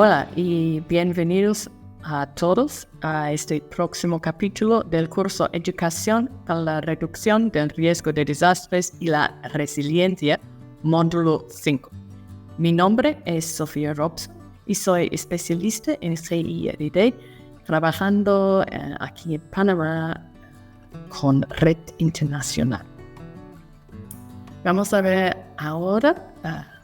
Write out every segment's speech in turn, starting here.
Hola y bienvenidos a todos a este próximo capítulo del curso Educación para la Reducción del Riesgo de Desastres y la Resiliencia, módulo 5. Mi nombre es Sofía Robson y soy especialista en CIRD, trabajando aquí en Panamá con Red Internacional. Vamos a ver ahora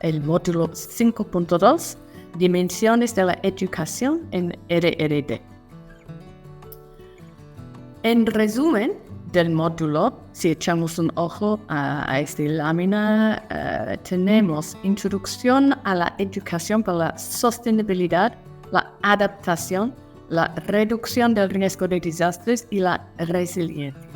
el módulo 5.2, Dimensiones de la Educación en RRD. En resumen del módulo, si echamos un ojo a esta lámina, tenemos introducción a la educación para la sostenibilidad, la adaptación, la reducción del riesgo de desastres y la resiliencia.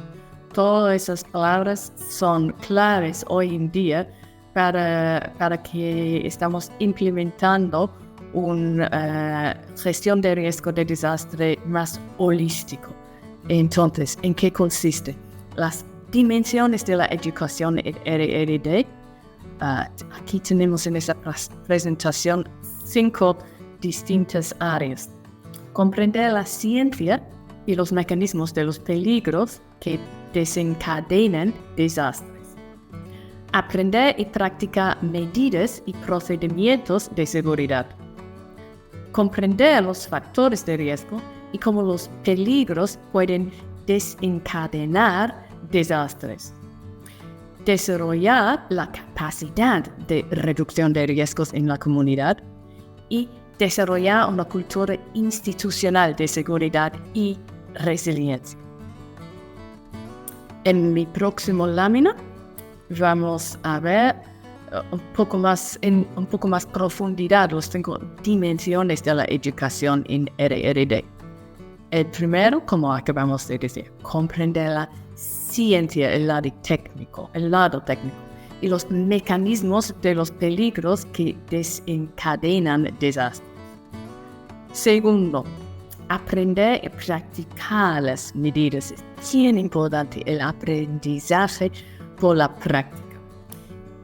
Todas esas palabras son claves hoy en día para que estamos implementando una gestión de riesgo de desastre más holístico. Entonces, ¿en qué consiste? Las dimensiones de la educación en RRD. Aquí tenemos en esta presentación 5 distintas áreas. Comprender la ciencia y los mecanismos de los peligros que desencadenan desastres. Aprender y practicar medidas y procedimientos de seguridad. Comprender los factores de riesgo y cómo los peligros pueden desencadenar desastres. Desarrollar la capacidad de reducción de riesgos en la comunidad y desarrollar una cultura institucional de seguridad y resiliencia. En mi próximo lámina vamos a ver un poco más profundidad las 5 dimensiones de la educación en RRD. El primero, como acabamos de decir, comprender la ciencia, el lado técnico, y los mecanismos de los peligros que desencadenan desastres. Segundo, aprender y practicar las medidas. Es bien importante el aprendizaje por la práctica.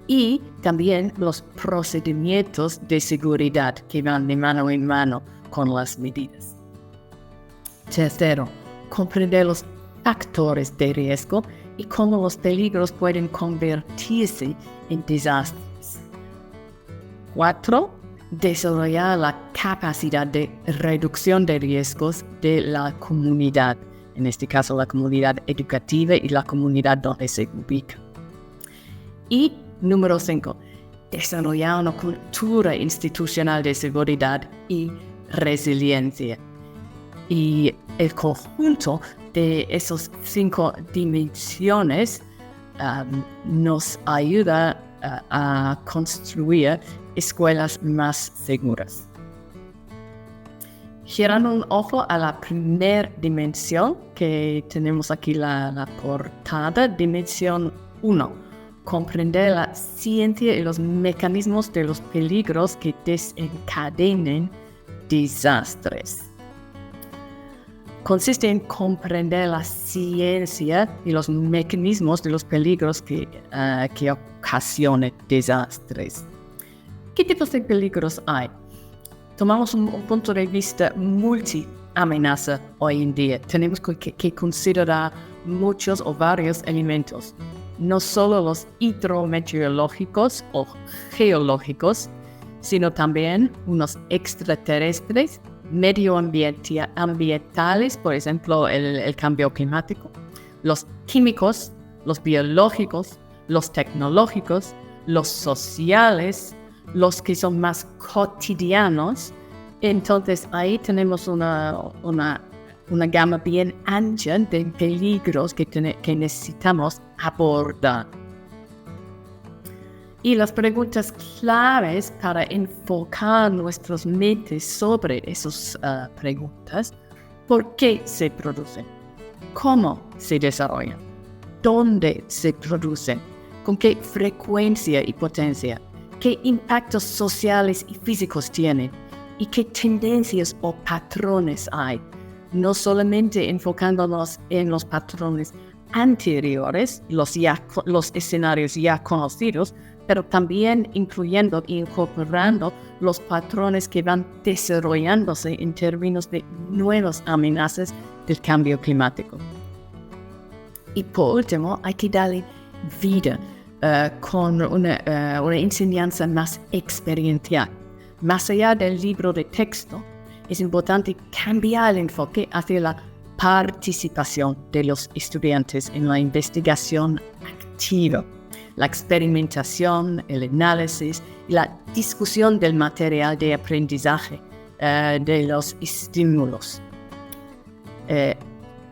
Y también los procedimientos de seguridad que van de mano en mano con las medidas. Tercero, comprender los factores de riesgo y cómo los peligros pueden convertirse en desastres. 4. Desarrollar la capacidad de reducción de riesgos de la comunidad, en este caso la comunidad educativa y la comunidad donde se ubica. Y número 5, desarrollar una cultura institucional de seguridad y resiliencia. Y el conjunto de esas 5 dimensiones nos ayuda a construir escuelas más seguras. Girando un ojo a la primera dimensión que tenemos aquí la portada, dimensión 1. Comprender la ciencia y los mecanismos de los peligros que desencadenen desastres. Consiste en comprender la ciencia y los mecanismos de los peligros que ocasionan desastres. ¿Qué tipos de peligros hay? Tomamos un punto de vista multi-amenaza hoy en día. Tenemos que considerar muchos o varios elementos. No solo los hidrometeorológicos o geológicos, sino también unos extraterrestres, medioambientales, por ejemplo, el cambio climático, los químicos, los biológicos, los tecnológicos, los sociales, los que son más cotidianos. Entonces ahí tenemos una gama bien ancha de peligros que necesitamos abordar. Y las preguntas claves para enfocar nuestras mentes sobre esas preguntas: ¿por qué se producen? ¿Cómo se desarrollan? ¿Dónde se producen? ¿Con qué frecuencia y potencia? ¿Qué impactos sociales y físicos tienen? ¿Y qué tendencias o patrones hay? No solamente enfocándonos en los patrones anteriores, los escenarios ya conocidos, pero también incluyendo e incorporando los patrones que van desarrollándose en términos de nuevas amenazas del cambio climático. Y por último, hay que darle vida con una enseñanza más experiencial. Más allá del libro de texto, es importante cambiar el enfoque hacia la participación de los estudiantes en la investigación activa, la experimentación, el análisis y la discusión del material de aprendizaje de los estímulos.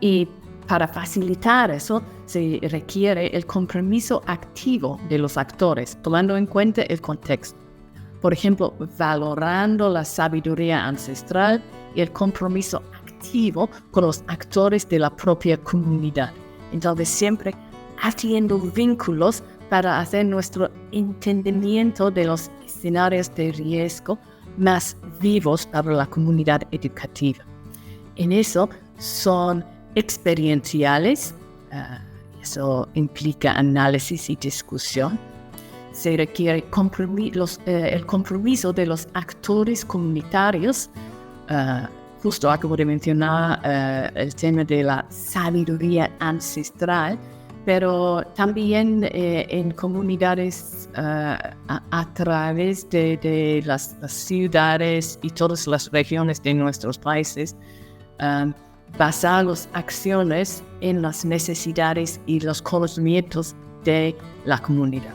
Y para facilitar eso, se requiere el compromiso activo de los actores, tomando en cuenta el contexto. Por ejemplo, valorando la sabiduría ancestral y el compromiso activo con los actores de la propia comunidad. Entonces, siempre haciendo vínculos para hacer nuestro entendimiento de los escenarios de riesgo más vivos para la comunidad educativa. En eso son experienciales, eso implica análisis y discusión. Se requiere el compromiso de los actores comunitarios. Justo acabo de mencionar el tema de la sabiduría ancestral, pero también en comunidades a través de las ciudades y todas las regiones de nuestros países, basar las acciones en las necesidades y los conocimientos de la comunidad.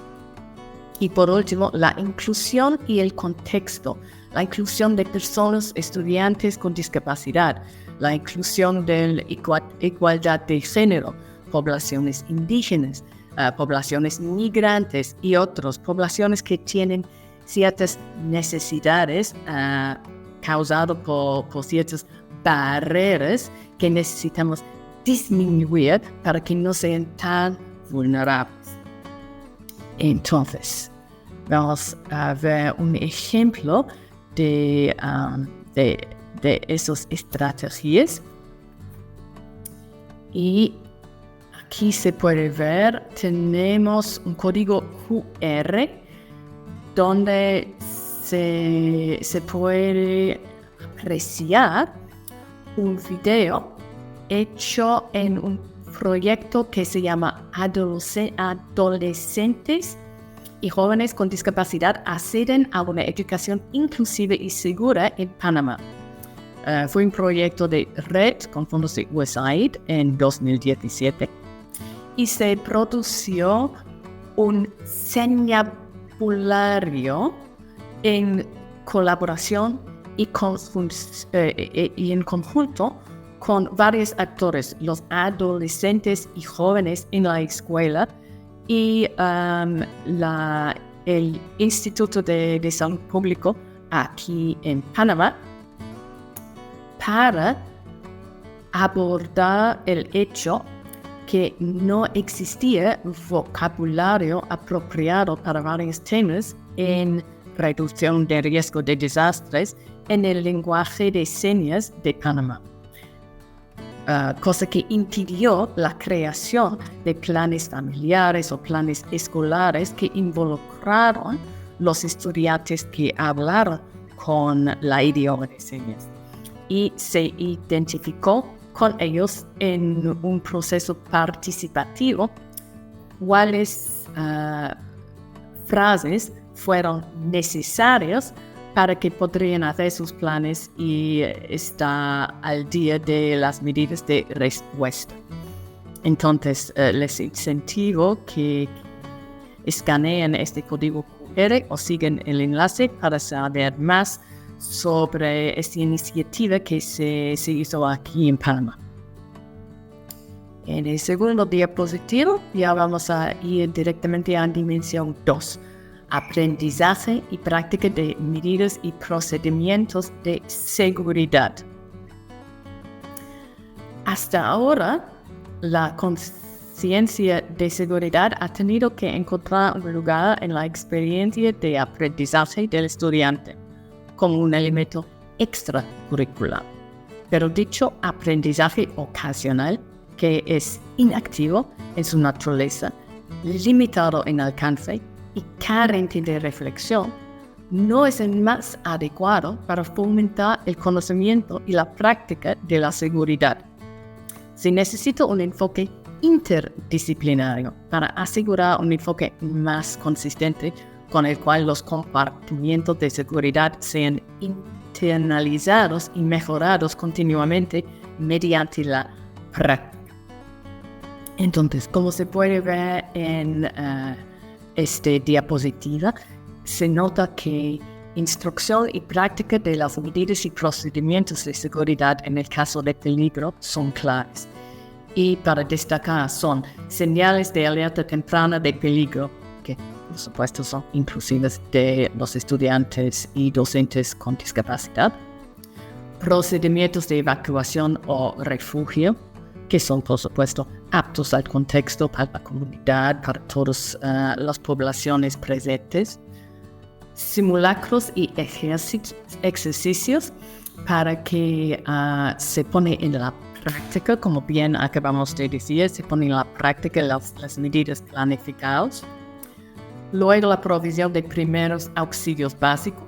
Y por último, la inclusión y el contexto. La inclusión de personas, estudiantes con discapacidad, la inclusión de la igualdad de género, poblaciones indígenas, poblaciones migrantes y otras poblaciones que tienen ciertas necesidades causadas por ciertas barreras que necesitamos disminuir para que no sean tan vulnerables. Entonces, vamos a ver un ejemplo de esas estrategias. Y aquí se puede ver, tenemos un código QR donde se puede apreciar un video hecho en un proyecto que se llama Adolescentes y jóvenes con discapacidad acceden a una educación inclusiva y segura en Panamá. Fue un proyecto de red con fondos de USAID en 2017 y se produjo un señabulario en colaboración y en conjunto con varios actores, los adolescentes y jóvenes en la escuela y el Instituto de Salud Pública aquí en Panamá, para abordar el hecho que no existía vocabulario apropiado para varios temas en reducción de riesgo de desastres en el lenguaje de señas de Panamá. Cosa que impidió la creación de planes familiares o planes escolares que involucraron los estudiantes que hablaron con la idioma de señas. Y se identificó con ellos en un proceso participativo cuáles frases fueron necesarias para que podrían hacer sus planes y estar al día de las medidas de respuesta. Entonces, les incentivo que escaneen este código QR o sigan el enlace para saber más sobre esta iniciativa que se hizo aquí en Panamá. En el segundo diapositivo ya vamos a ir directamente a dimensión 2. Aprendizaje y práctica de medidas y procedimientos de seguridad. Hasta ahora, la conciencia de seguridad ha tenido que encontrar un lugar en la experiencia de aprendizaje del estudiante, como un elemento extracurricular. Pero dicho aprendizaje ocasional, que es inactivo en su naturaleza, limitado en alcance, y carente de reflexión, no es el más adecuado para fomentar el conocimiento y la práctica de la seguridad. Se necesita un enfoque interdisciplinario para asegurar un enfoque más consistente con el cual los comportamientos de seguridad sean internalizados y mejorados continuamente mediante la práctica. Entonces, como se puede ver en esta diapositiva, se nota que instrucción y práctica de las medidas y procedimientos de seguridad en el caso de peligro son claves. Y para destacar son señales de alerta temprana de peligro, que por supuesto son inclusivas de los estudiantes y docentes con discapacidad, procedimientos de evacuación o refugio, que son por supuesto aptos al contexto para la comunidad, para todas las poblaciones presentes, simulacros y ejercicios para que se pone en la práctica, como bien acabamos de decir, se pone en la práctica las medidas planificadas. Luego la provisión de primeros auxilios básicos,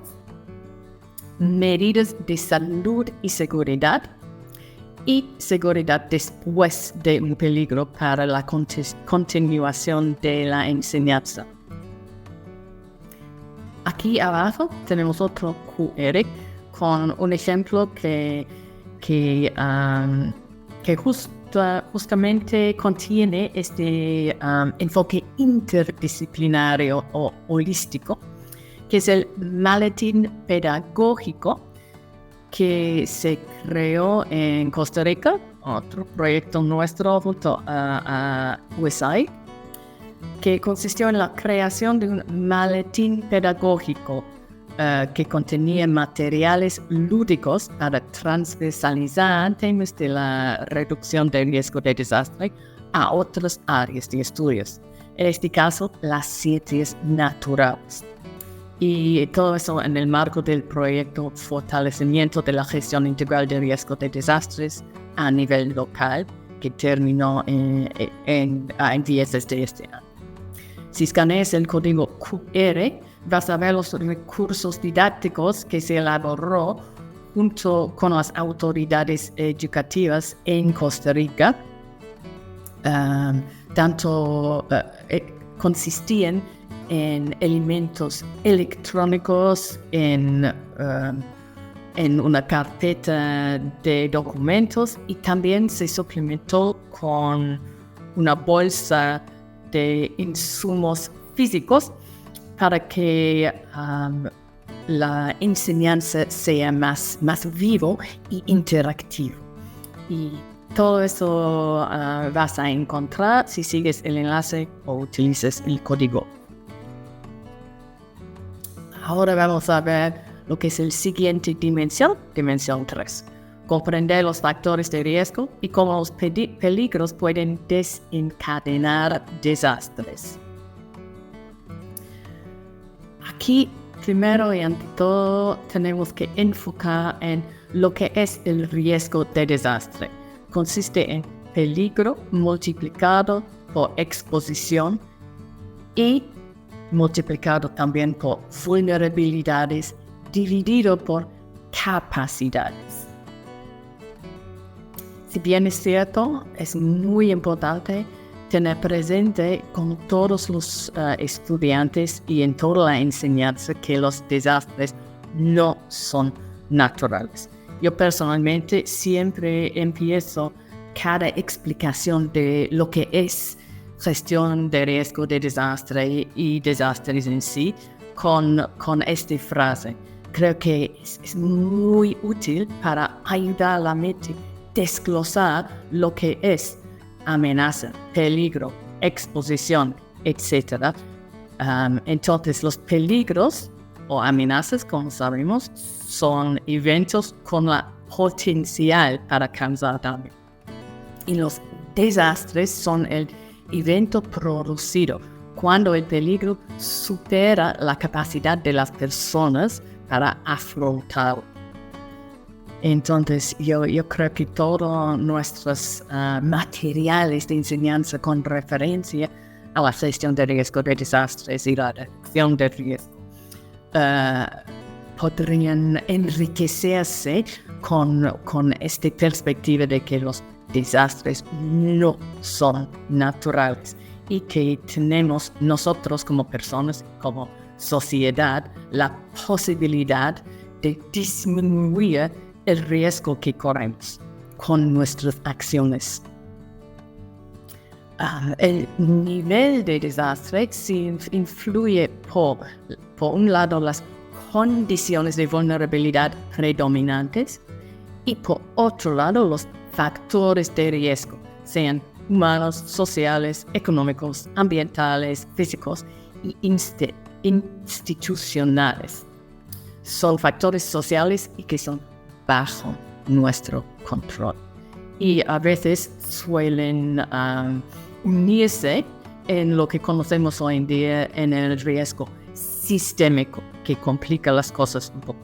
medidas de salud y seguridad después de un peligro para la continuación de la enseñanza. Aquí abajo tenemos otro QR con un ejemplo que justamente contiene este enfoque interdisciplinario o holístico, que es el maletín pedagógico que se creó en Costa Rica, otro proyecto nuestro junto a USAID, que consistió en la creación de un maletín pedagógico que contenía materiales lúdicos para transversalizar temas de la reducción del riesgo de desastre a otras áreas de estudios, en este caso las ciencias naturales. Y todo eso en el marco del proyecto Fortalecimiento de la Gestión Integral de Riesgo de Desastres a nivel local, que terminó en viernes de este año. Si escaneas el código QR, vas a ver los recursos didácticos que se elaboró junto con las autoridades educativas en Costa Rica. Consistían en elementos electrónicos, en una carpeta de documentos, y también se suplementó con una bolsa de insumos físicos para que la enseñanza sea más vivo y interactivo. Y todo eso vas a encontrar si sigues el enlace o utilizas el código. Ahora vamos a ver lo que es el siguiente dimensión 3. Comprender los factores de riesgo y cómo los peligros pueden desencadenar desastres. Aquí, primero y ante todo, tenemos que enfocar en lo que es el riesgo de desastre. Consiste en peligro multiplicado por exposición y multiplicado también por vulnerabilidades dividido por capacidades. Si bien es cierto, es muy importante tener presente con todos los estudiantes y en toda la enseñanza que los desastres no son naturales. Yo personalmente siempre empiezo cada explicación de lo que es gestión de riesgo de desastre y desastres en sí con esta frase. Creo que es muy útil para ayudar a la mente a desglosar lo que es amenaza, peligro, exposición, etc. Entonces, los peligros o amenazas, como sabemos, son eventos con la potencial para causar daño. Y los desastres son el evento producido cuando el peligro supera la capacidad de las personas para afrontarlo. Entonces, yo creo que todos nuestros materiales de enseñanza con referencia a la gestión de riesgo de desastres y la reducción de riesgo, podrían enriquecerse con esta perspectiva de que los desastres no son naturales y que tenemos nosotros como personas, como sociedad, la posibilidad de disminuir el riesgo que corremos con nuestras acciones. El nivel de desastre influye por un lado las condiciones de vulnerabilidad predominantes y por otro lado los factores de riesgo, sean humanos, sociales, económicos, ambientales, físicos y institucionales. Son factores sociales y que son bajo nuestro control. Y a veces suelen unirse en lo que conocemos hoy en día en el riesgo sistémico, que complica las cosas un poco.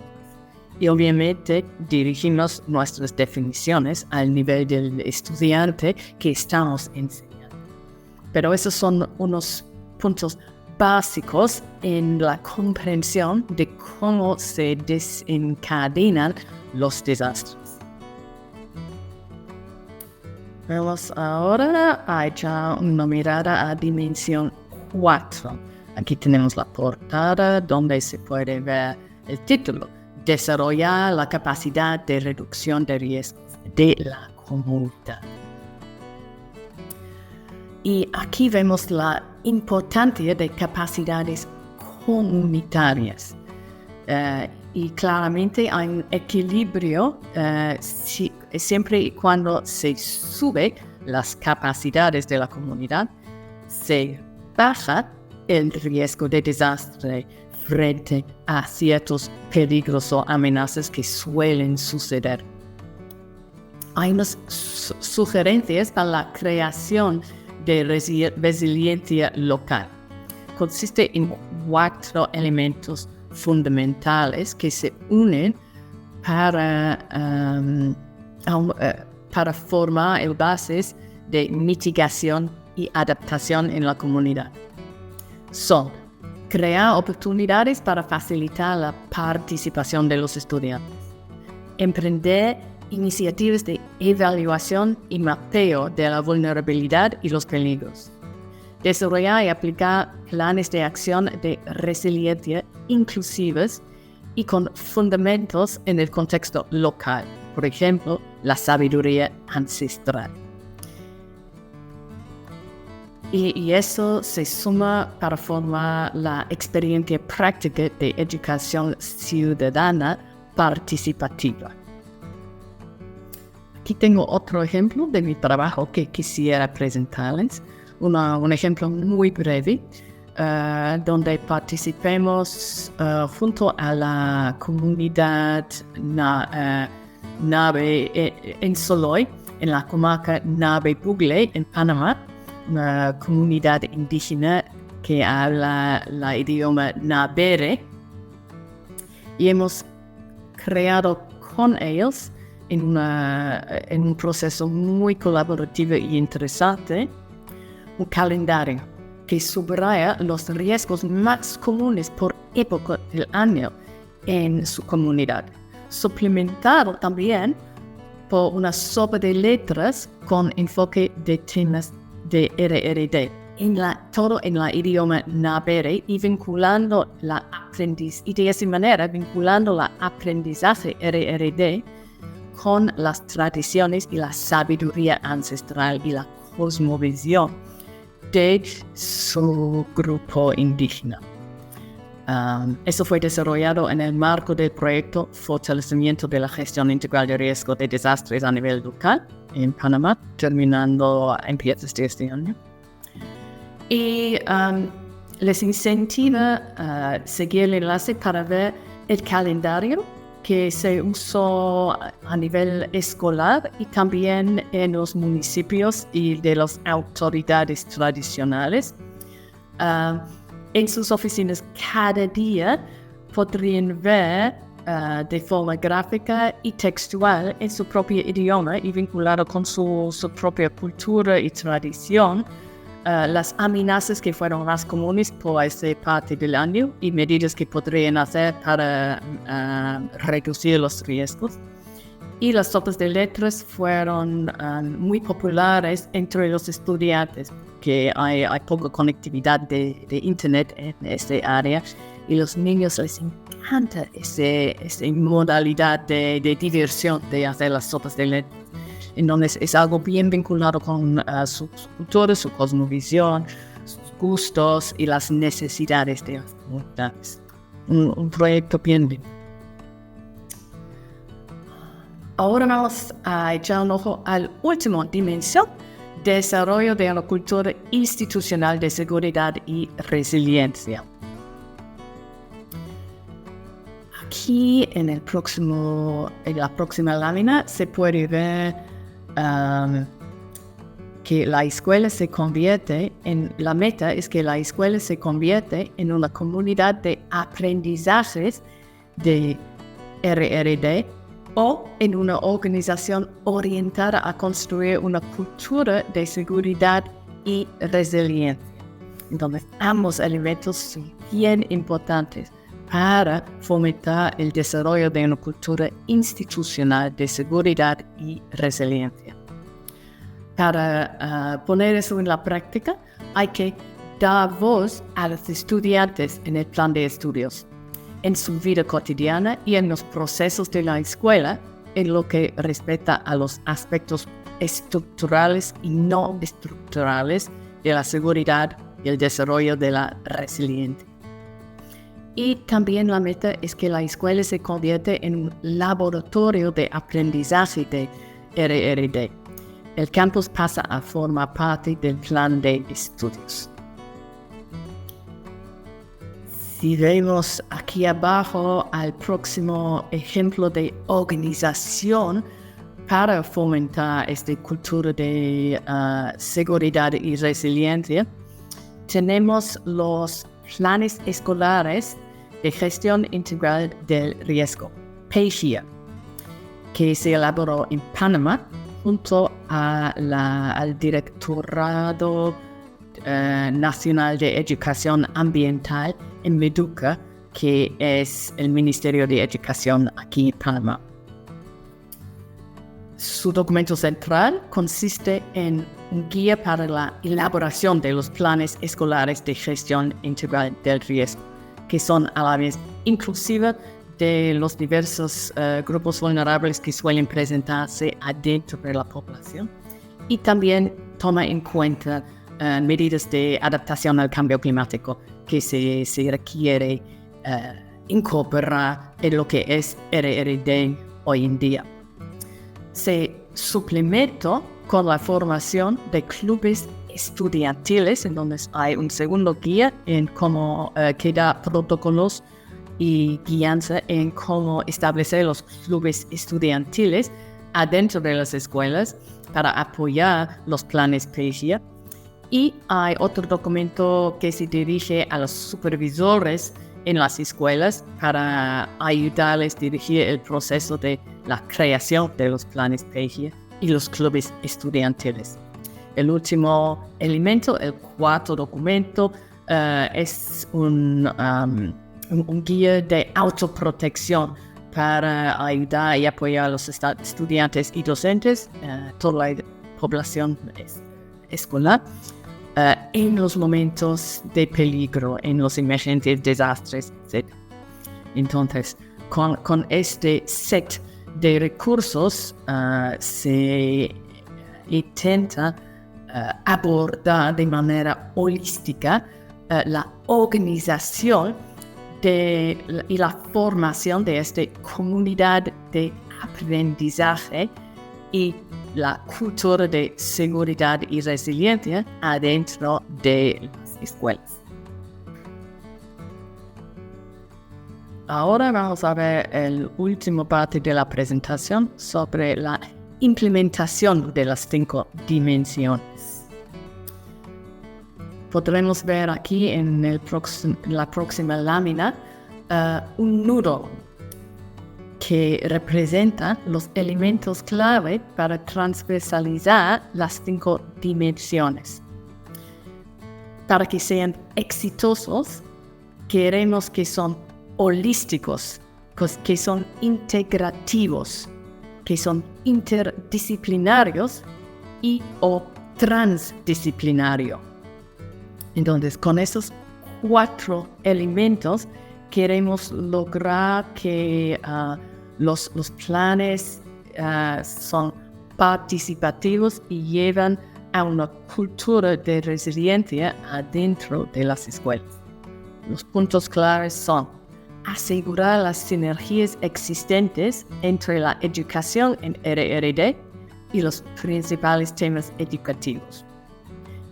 Y obviamente dirigimos nuestras definiciones al nivel del estudiante que estamos enseñando. Pero esos son unos puntos básicos en la comprensión de cómo se desencadenan los desastres. Vamos ahora a echar una mirada a dimensión 4. Aquí tenemos la portada donde se puede ver el título: Desarrollar la capacidad de reducción de riesgos de la comunidad. Y aquí vemos la importancia de capacidades comunitarias. Y claramente hay un equilibrio siempre y cuando se sube las capacidades de la comunidad, se baja el riesgo de desastre frente a ciertos peligros o amenazas que suelen suceder. Hay unas sugerencias para la creación de resiliencia local. Consiste en 4 elementos fundamentales que se unen para formar el bases de mitigación y adaptación en la comunidad. Son: crear oportunidades para facilitar la participación de los estudiantes, emprender iniciativas de evaluación y mapeo de la vulnerabilidad y los peligros, desarrollar y aplicar planes de acción de resiliencia inclusivos y con fundamentos en el contexto local, por ejemplo, la sabiduría ancestral. Y eso se suma para formar la experiencia práctica de educación ciudadana participativa. Aquí tengo otro ejemplo de mi trabajo que quisiera presentarles. Un ejemplo muy breve, donde participemos junto a la comunidad Nabe en Soloy, en la comarca Nabe Bugle, en Panamá, una comunidad indígena que habla el idioma Nabere, y hemos creado con ellos en un proceso muy colaborativo y interesante un calendario que subraya los riesgos más comunes por época del año en su comunidad, suplementado también por una sopa de letras con enfoque de temas de RRD, todo en el idioma Nabere, y vinculando y de esa manera vinculando la aprendizaje RRD con las tradiciones y la sabiduría ancestral y la cosmovisión de su grupo indígena. Eso fue desarrollado en el marco del proyecto Fortalecimiento de la Gestión Integral de Riesgo de Desastres a nivel local en Panamá, terminando a empiezos de este año. Y les incentiva a seguir el enlace para ver el calendario que se usó a nivel escolar y también en los municipios y de las autoridades tradicionales. En sus oficinas cada día podrían ver de forma gráfica y textual en su propio idioma y vinculado con su propia cultura y tradición las amenazas que fueron más comunes por esta parte del año y medidas que podrían hacer para reducir los riesgos. Y las sopas de letras fueron muy populares entre los estudiantes, que hay poca conectividad de internet en esta área y los niños les encanta esa modalidad de diversión de hacer las sopas de letras. Entonces es algo bien vinculado con su cultura, su cosmovisión, sus gustos y las necesidades de las comunidades. Un proyecto bien lindo. Ahora vamos a echar un ojo a la última dimensión: desarrollo de una cultura institucional de seguridad y resiliencia. Aquí en la próxima lámina se puede ver que la escuela se convierte la meta es que la escuela se convierte en una comunidad de aprendizajes de RRD o en una organización orientada a construir una cultura de seguridad y resiliencia. Entonces, ambos elementos son bien importantes para fomentar el desarrollo de una cultura institucional de seguridad y resiliencia. Para poner eso en la práctica, hay que dar voz a los estudiantes en el plan de estudios, en su vida cotidiana y en los procesos de la escuela, en lo que respecta a los aspectos estructurales y no estructurales de la seguridad y el desarrollo de la resiliencia. Y también la meta es que la escuela se convierte en un laboratorio de aprendizaje de RRD. El campus pasa a formar parte del plan de estudios. Si vemos aquí abajo al próximo ejemplo de organización para fomentar esta cultura de seguridad y resiliencia, tenemos los planes escolares de gestión integral del riesgo, PGIA, que se elaboró en Panamá junto al Directorado Nacional de Educación Ambiental en Meduca, que es el Ministerio de Educación aquí en Panamá. Su documento central consiste en un guía para la elaboración de los planes escolares de gestión integral del riesgo, que son a la vez inclusivos de los diversos grupos vulnerables que suelen presentarse adentro de la población, y también toma en cuenta medidas de adaptación al cambio climático que se requiere incorporar en lo que es RRD hoy en día. Se suplementa con la formación de clubes estudiantiles, en donde hay un segundo guía en cómo que da protocolos y guianza en cómo establecer los clubes estudiantiles adentro de las escuelas para apoyar los planes PGIA. Y hay otro documento que se dirige a los supervisores en las escuelas para ayudarles a dirigir el proceso de la creación de los planes PGIA y los clubes estudiantiles. El último elemento, el cuarto documento, es un guía de autoprotección para ayudar y apoyar a los estudiantes y docentes, toda la población escolar, en los momentos de peligro, en los emergentes desastres, etc. Entonces, con este set de recursos se intenta abordar de manera holística la organización y la formación de esta comunidad de aprendizaje y la cultura de seguridad y resiliencia adentro de las escuelas. Ahora vamos a ver la última parte de la presentación sobre la implementación de las 5 dimensiones. Podremos ver aquí en la próxima lámina un nudo que representa los elementos clave para transversalizar las 5 dimensiones. para que sean exitosos, queremos que son holísticos, que son integrativos, que son interdisciplinarios y o transdisciplinario. Entonces, con esos 4 elementos queremos lograr que los planes son participativos y llevan a una cultura de resiliencia adentro de las escuelas. Los puntos claves son asegurar las sinergias existentes entre la educación en RRD y los principales temas educativos.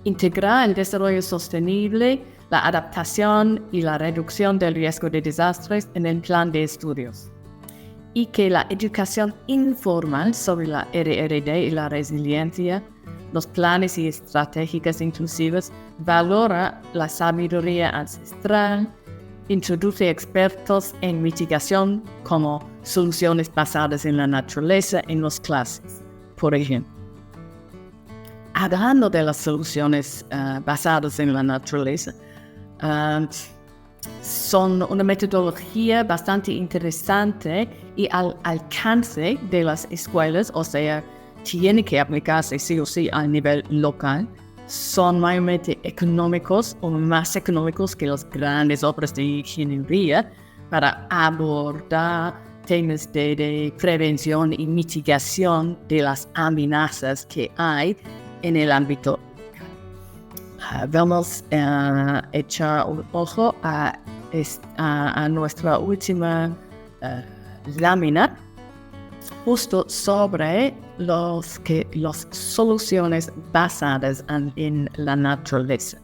Integrar el desarrollo sostenible, la adaptación y la reducción del riesgo de desastres en el plan de estudios. Y que la educación informal sobre la RRD y la resiliencia, los planes y estratégicas inclusivas, valora la sabiduría ancestral, introduce expertos en mitigación como soluciones basadas en la naturaleza en las clases, por ejemplo. Hablando de las soluciones basadas en la naturaleza, son una metodología bastante interesante y al alcance de las escuelas, o sea, tiene que aplicarse sí o sí a nivel local. Son mayormente económicos o más económicos que las grandes obras de ingeniería para abordar temas de prevención y mitigación de las amenazas que hay en el ámbito. Vamos a echar un ojo a nuestra última lámina, justo sobre las soluciones basadas en la naturaleza,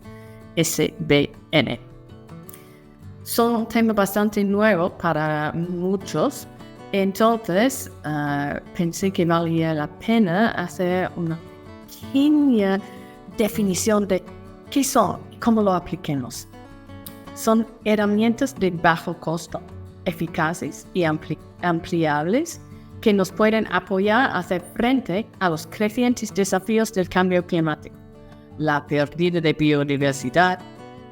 SBN. Son un tema bastante nuevo para muchos, entonces pensé que valía la pena hacer una pequeña definición de qué son y cómo lo apliquemos. Son herramientas de bajo costo, eficaces y ampliables que nos pueden apoyar a hacer frente a los crecientes desafíos del cambio climático, la pérdida de biodiversidad,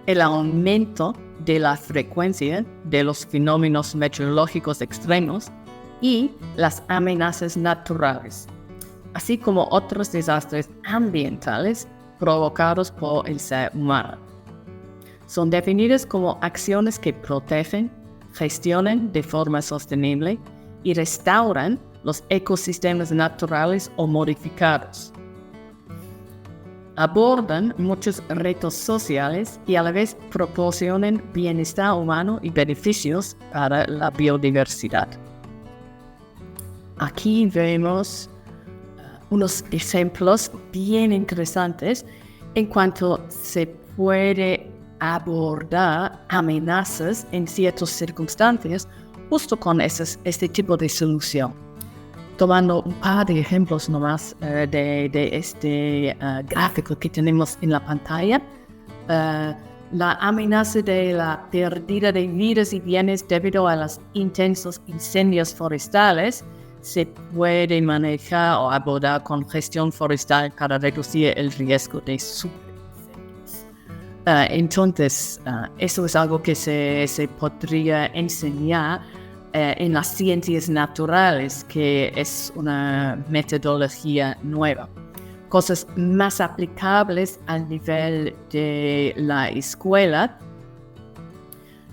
el aumento de la frecuencia de los fenómenos meteorológicos extremos y las amenazas naturales, así como otros desastres ambientales provocados por el ser humano. Son definidas como acciones que protegen, gestionan de forma sostenible y restauran los ecosistemas naturales o modificados. Abordan muchos retos sociales y a la vez proporcionan bienestar humano y beneficios para la biodiversidad. Aquí vemos unos ejemplos bien interesantes en cuanto se puede abordar amenazas en ciertas circunstancias justo con este tipo de solución. Tomando un par de ejemplos nomás de este gráfico que tenemos en la pantalla, la amenaza de la pérdida de vidas y bienes debido a los intensos incendios forestales se puede manejar o abordar con gestión forestal para reducir el riesgo de superincendios. Entonces, eso es algo que se podría enseñar en las ciencias naturales, que es una metodología nueva. Cosas más aplicables al nivel de la escuela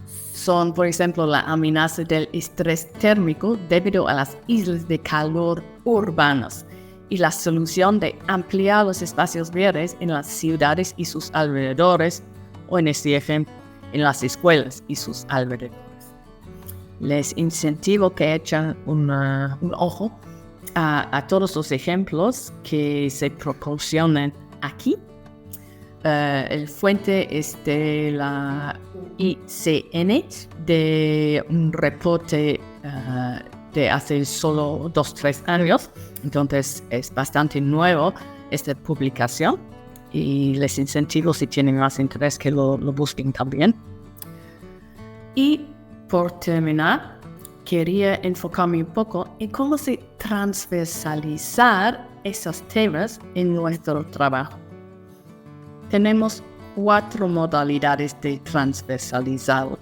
son, por ejemplo, la amenaza del estrés térmico debido a las islas de calor urbanas y la solución de ampliar los espacios verdes en las ciudades y sus alrededores, o en este ejemplo, en las escuelas y sus alrededores. Les incentivo que echen un ojo a todos los ejemplos que se proporcionan aquí. El fuente es de la ICN, de un reporte de hace solo 2-3 años, entonces es bastante nuevo esta publicación y les incentivo, si tienen más interés, que lo busquen también. Y por terminar, quería enfocarme un poco en cómo se transversalizar esos temas en nuestro trabajo. Tenemos 4 modalidades de transversalizado.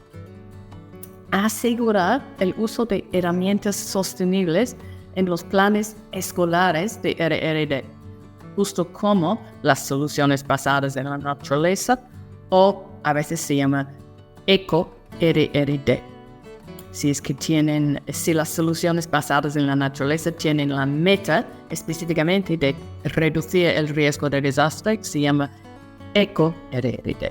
Asegurar el uso de herramientas sostenibles en los planes escolares de RRD, justo como las soluciones basadas en la naturaleza, o a veces se llama eco-RRD. Si las soluciones basadas en la naturaleza tienen la meta específicamente de reducir el riesgo de desastre, se llama eco-RRD.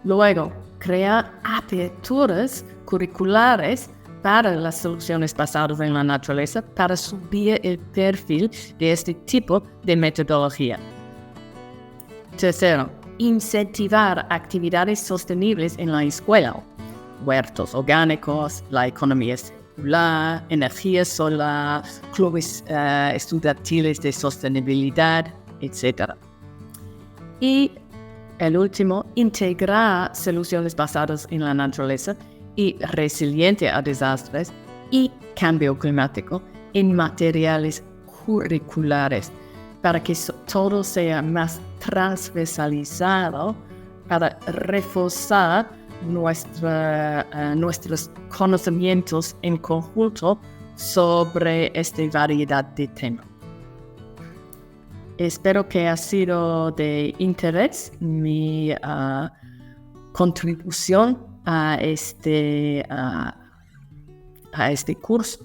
Luego, crear aperturas curriculares para las soluciones basadas en la naturaleza para subir el perfil de este tipo de metodología. Tercero, incentivar actividades sostenibles en la escuela. Huertos orgánicos, la economía circular, energía solar, clubes estudiantiles de sostenibilidad, etc. Y el último, integrar soluciones basadas en la naturaleza y resiliente a desastres y cambio climático en materiales curriculares para que todo sea más transversalizado para reforzar nuestros conocimientos en conjunto sobre esta variedad de temas. Espero que ha sido de interés mi contribución a este curso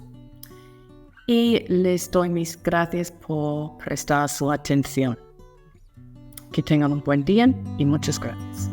y les doy mis gracias por prestar su atención. Que tengan un buen día y muchas gracias.